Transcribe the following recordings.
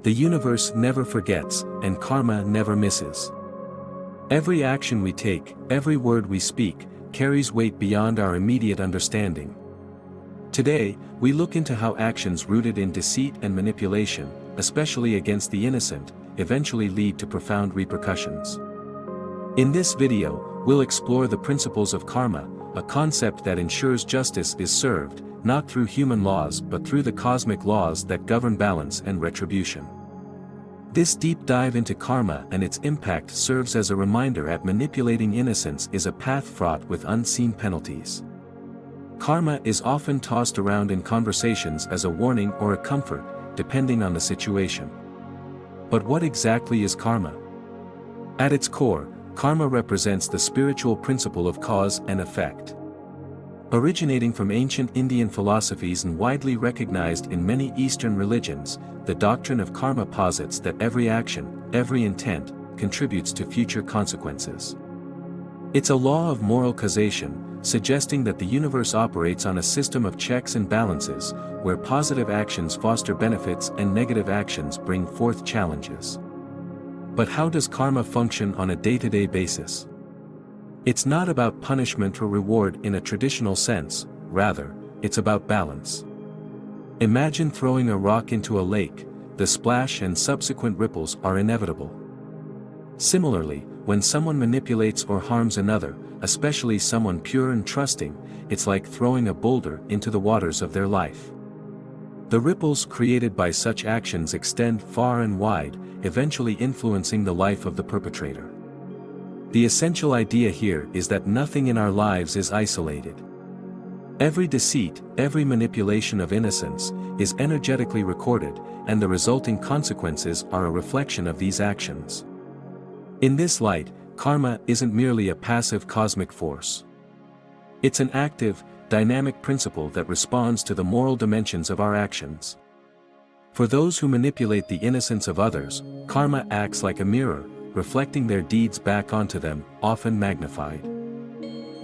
The universe never forgets, and karma never misses. Every action we take, every word we speak, carries weight beyond our immediate understanding. Today, we look into how actions rooted in deceit and manipulation, especially against the innocent, eventually lead to profound repercussions. In this video, we'll explore the principles of karma, a concept that ensures justice is served, not through human laws but through the cosmic laws that govern balance and retribution. This deep dive into karma and its impact serves as a reminder that manipulating innocence is a path fraught with unseen penalties. Karma is often tossed around in conversations as a warning or a comfort, depending on the situation. But what exactly is karma? At its core, karma represents the spiritual principle of cause and effect. Originating from ancient Indian philosophies and widely recognized in many Eastern religions, the doctrine of karma posits that every action, every intent, contributes to future consequences. It's a law of moral causation, suggesting that the universe operates on a system of checks and balances, where positive actions foster benefits and negative actions bring forth challenges. But how does karma function on a day-to-day basis? It's not about punishment or reward in a traditional sense, rather, it's about balance. Imagine throwing a rock into a lake, the splash and subsequent ripples are inevitable. Similarly, when someone manipulates or harms another, especially someone pure and trusting, it's like throwing a boulder into the waters of their life. The ripples created by such actions extend far and wide, eventually influencing the life of the perpetrator. The essential idea here is that nothing in our lives is isolated. Every deceit, every manipulation of innocence, is energetically recorded, and the resulting consequences are a reflection of these actions. In this light, karma isn't merely a passive cosmic force. It's an active, dynamic principle that responds to the moral dimensions of our actions. For those who manipulate the innocence of others, karma acts like a mirror, reflecting their deeds back onto them, often magnified.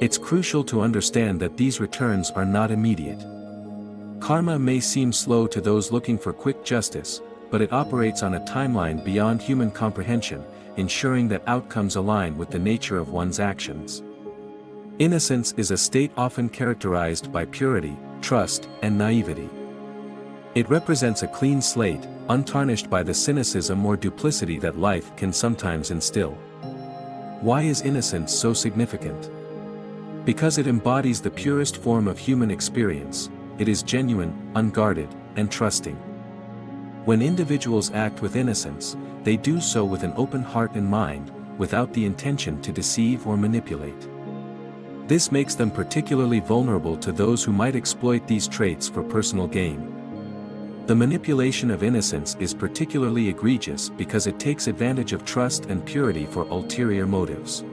It's crucial to understand that these returns are not immediate. Karma may seem slow to those looking for quick justice, but it operates on a timeline beyond human comprehension, ensuring that outcomes align with the nature of one's actions. Innocence is a state often characterized by purity, trust, and naivety. It represents a clean slate, untarnished by the cynicism or duplicity that life can sometimes instill. Why is innocence so significant? Because it embodies the purest form of human experience. It is genuine, unguarded, and trusting. When individuals act with innocence, they do so with an open heart and mind, without the intention to deceive or manipulate. This makes them particularly vulnerable to those who might exploit these traits for personal gain. The manipulation of innocence is particularly egregious because it takes advantage of trust and purity for ulterior motives.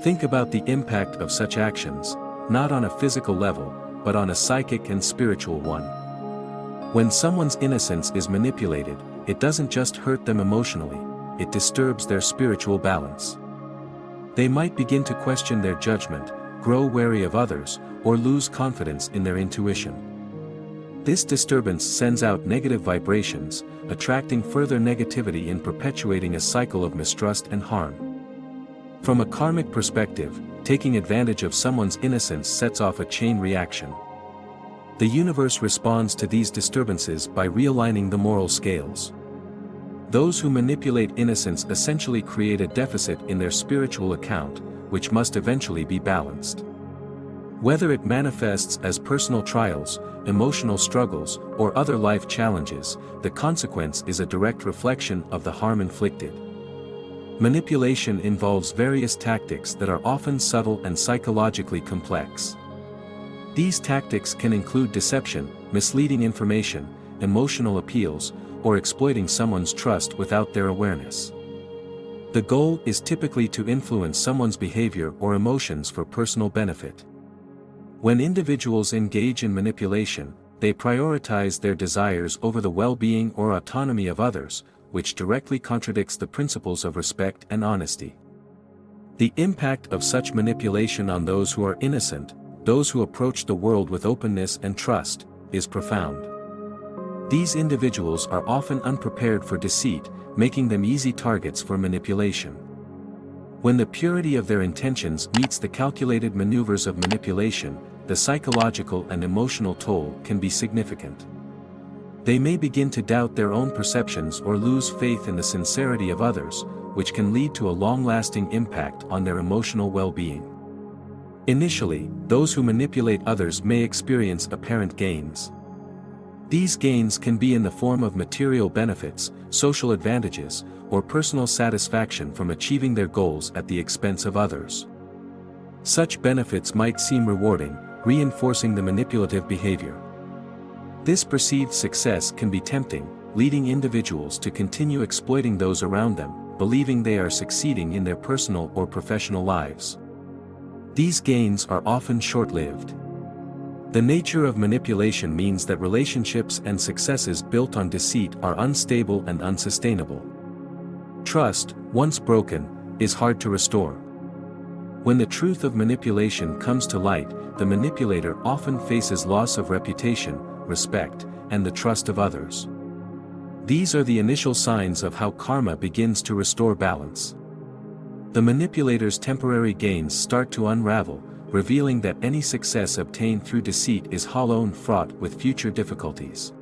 Think about the impact of such actions, not on a physical level, but on a psychic and spiritual one. When someone's innocence is manipulated, it doesn't just hurt them emotionally, it disturbs their spiritual balance. They might begin to question their judgment, grow wary of others, or lose confidence in their intuition. This disturbance sends out negative vibrations, attracting further negativity and perpetuating a cycle of mistrust and harm. From a karmic perspective, taking advantage of someone's innocence sets off a chain reaction. The universe responds to these disturbances by realigning the moral scales. Those who manipulate innocence essentially create a deficit in their spiritual account, which must eventually be balanced. Whether it manifests as personal trials, emotional struggles, or other life challenges, the consequence is a direct reflection of the harm inflicted. Manipulation involves various tactics that are often subtle and psychologically complex. These tactics can include deception, misleading information, emotional appeals, or exploiting someone's trust without their awareness. The goal is typically to influence someone's behavior or emotions for personal benefit. When individuals engage in manipulation, they prioritize their desires over the well-being or autonomy of others, which directly contradicts the principles of respect and honesty. The impact of such manipulation on those who are innocent, those who approach the world with openness and trust, is profound. These individuals are often unprepared for deceit, making them easy targets for manipulation. When the purity of their intentions meets the calculated maneuvers of manipulation, the psychological and emotional toll can be significant. They may begin to doubt their own perceptions or lose faith in the sincerity of others, which can lead to a long-lasting impact on their emotional well-being. Initially, those who manipulate others may experience apparent gains. These gains can be in the form of material benefits, social advantages, or personal satisfaction from achieving their goals at the expense of others. Such benefits might seem rewarding, reinforcing the manipulative behavior. This perceived success can be tempting, leading individuals to continue exploiting those around them, believing they are succeeding in their personal or professional lives. These gains are often short-lived. The nature of manipulation means that relationships and successes built on deceit are unstable and unsustainable. Trust, once broken, is hard to restore. When the truth of manipulation comes to light, the manipulator often faces loss of reputation, respect, and the trust of others. These are the initial signs of how karma begins to restore balance. The manipulator's temporary gains start to unravel, revealing that any success obtained through deceit is hollow and fraught with future difficulties.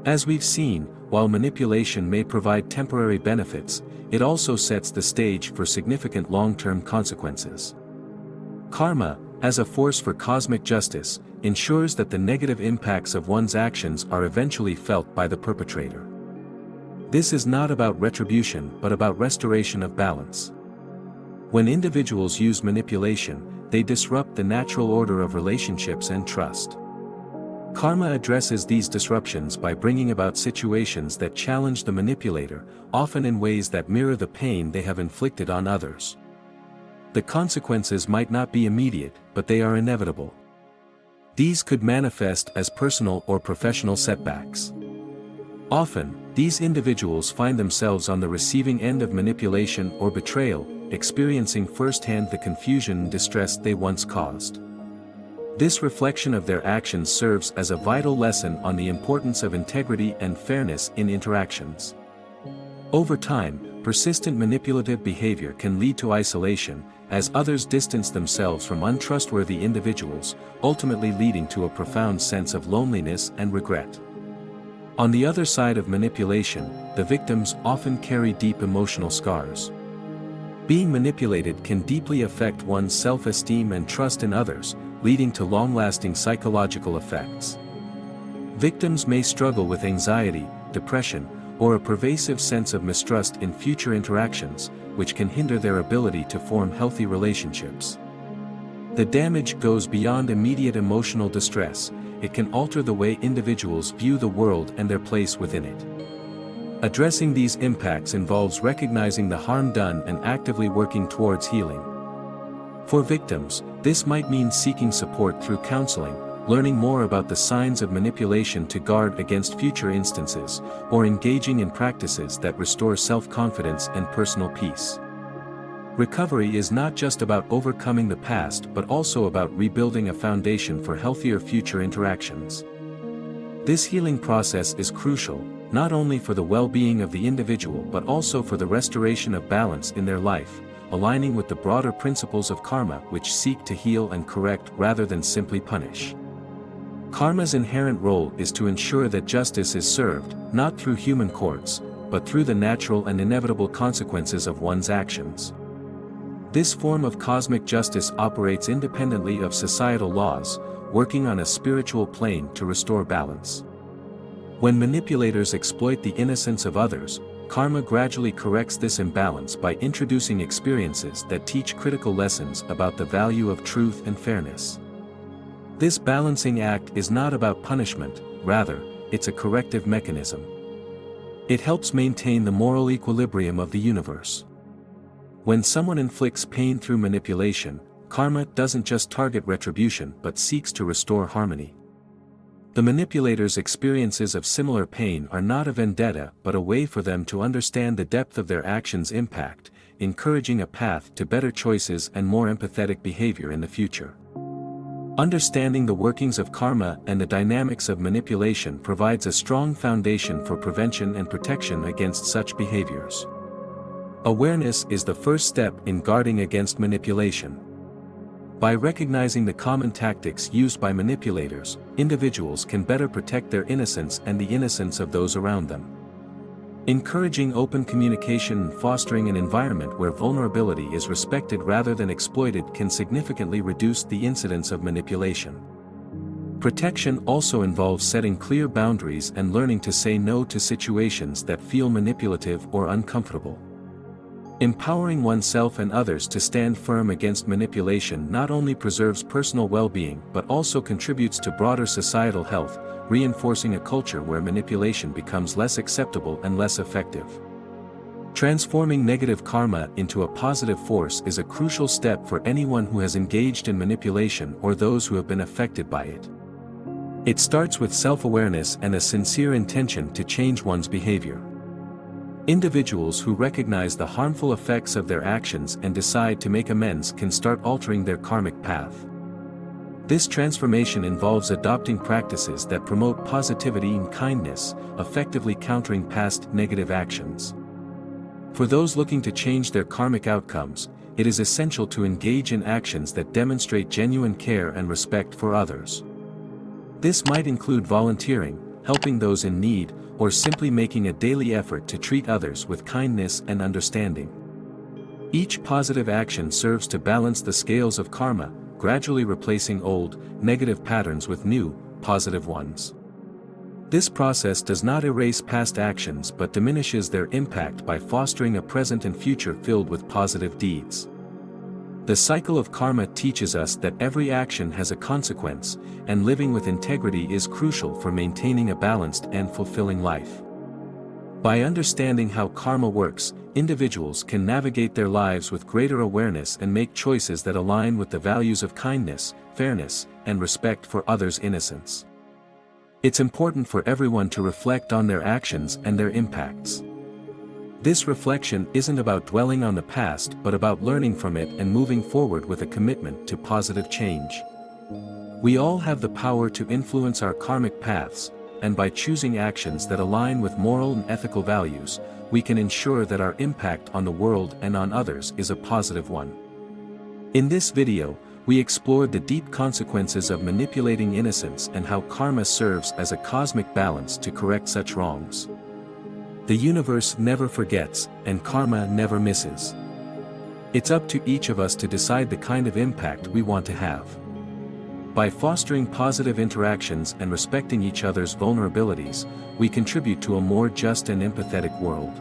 As we've seen, while manipulation may provide temporary benefits, it also sets the stage for significant long-term consequences. Karma, as a force for cosmic justice, ensures that the negative impacts of one's actions are eventually felt by the perpetrator. This is not about retribution but about restoration of balance. When individuals use manipulation, they disrupt the natural order of relationships and trust. Karma addresses these disruptions by bringing about situations that challenge the manipulator, often in ways that mirror the pain they have inflicted on others. The consequences might not be immediate, but they are inevitable. These could manifest as personal or professional setbacks. Often, these individuals find themselves on the receiving end of manipulation or betrayal, experiencing firsthand the confusion and distress they once caused. This reflection of their actions serves as a vital lesson on the importance of integrity and fairness in interactions. Over time, persistent manipulative behavior can lead to isolation, as others distance themselves from untrustworthy individuals, ultimately leading to a profound sense of loneliness and regret. On the other side of manipulation, the victims often carry deep emotional scars. Being manipulated can deeply affect one's self-esteem and trust in others, leading to long-lasting psychological effects. Victims may struggle with anxiety, depression, or a pervasive sense of mistrust in future interactions, which can hinder their ability to form healthy relationships. The damage goes beyond immediate emotional distress. It can alter the way individuals view the world and their place within it. Addressing these impacts involves recognizing the harm done and actively working towards healing. For victims, this might mean seeking support through counseling, learning more about the signs of manipulation to guard against future instances, or engaging in practices that restore self-confidence and personal peace. Recovery is not just about overcoming the past but also about rebuilding a foundation for healthier future interactions. This healing process is crucial, not only for the well-being of the individual but also for the restoration of balance in their life, aligning with the broader principles of karma which seek to heal and correct rather than simply punish. Karma's inherent role is to ensure that justice is served, not through human courts, but through the natural and inevitable consequences of one's actions. This form of cosmic justice operates independently of societal laws, working on a spiritual plane to restore balance. When manipulators exploit the innocence of others, karma gradually corrects this imbalance by introducing experiences that teach critical lessons about the value of truth and fairness. This balancing act is not about punishment, rather, it's a corrective mechanism. It helps maintain the moral equilibrium of the universe. When someone inflicts pain through manipulation, karma doesn't just target retribution but seeks to restore harmony. The manipulator's experiences of similar pain are not a vendetta but a way for them to understand the depth of their actions' impact, encouraging a path to better choices and more empathetic behavior in the future. Understanding the workings of karma and the dynamics of manipulation provides a strong foundation for prevention and protection against such behaviors. Awareness is the first step in guarding against manipulation. By recognizing the common tactics used by manipulators, individuals can better protect their innocence and the innocence of those around them. Encouraging open communication and fostering an environment where vulnerability is respected rather than exploited can significantly reduce the incidence of manipulation. Protection also involves setting clear boundaries and learning to say no to situations that feel manipulative or uncomfortable. Empowering oneself and others to stand firm against manipulation not only preserves personal well-being but also contributes to broader societal health, reinforcing a culture where manipulation becomes less acceptable and less effective. Transforming negative karma into a positive force is a crucial step for anyone who has engaged in manipulation or those who have been affected by it. It starts with self-awareness and a sincere intention to change one's behavior. Individuals who recognize the harmful effects of their actions and decide to make amends can start altering their karmic path. This transformation involves adopting practices that promote positivity and kindness, effectively countering past negative actions. For those looking to change their karmic outcomes, it is essential to engage in actions that demonstrate genuine care and respect for others. This might include volunteering, helping those in need, or simply making a daily effort to treat others with kindness and understanding. Each positive action serves to balance the scales of karma, gradually replacing old, negative patterns with new, positive ones. This process does not erase past actions but diminishes their impact by fostering a present and future filled with positive deeds. The cycle of karma teaches us that every action has a consequence, and living with integrity is crucial for maintaining a balanced and fulfilling life. By understanding how karma works, individuals can navigate their lives with greater awareness and make choices that align with the values of kindness, fairness, and respect for others' innocence. It's important for everyone to reflect on their actions and their impacts. This reflection isn't about dwelling on the past but about learning from it and moving forward with a commitment to positive change. We all have the power to influence our karmic paths, and by choosing actions that align with moral and ethical values, we can ensure that our impact on the world and on others is a positive one. In this video, we explored the deep consequences of manipulating innocence and how karma serves as a cosmic balance to correct such wrongs. The universe never forgets, and karma never misses. It's up to each of us to decide the kind of impact we want to have. By fostering positive interactions and respecting each other's vulnerabilities, we contribute to a more just and empathetic world.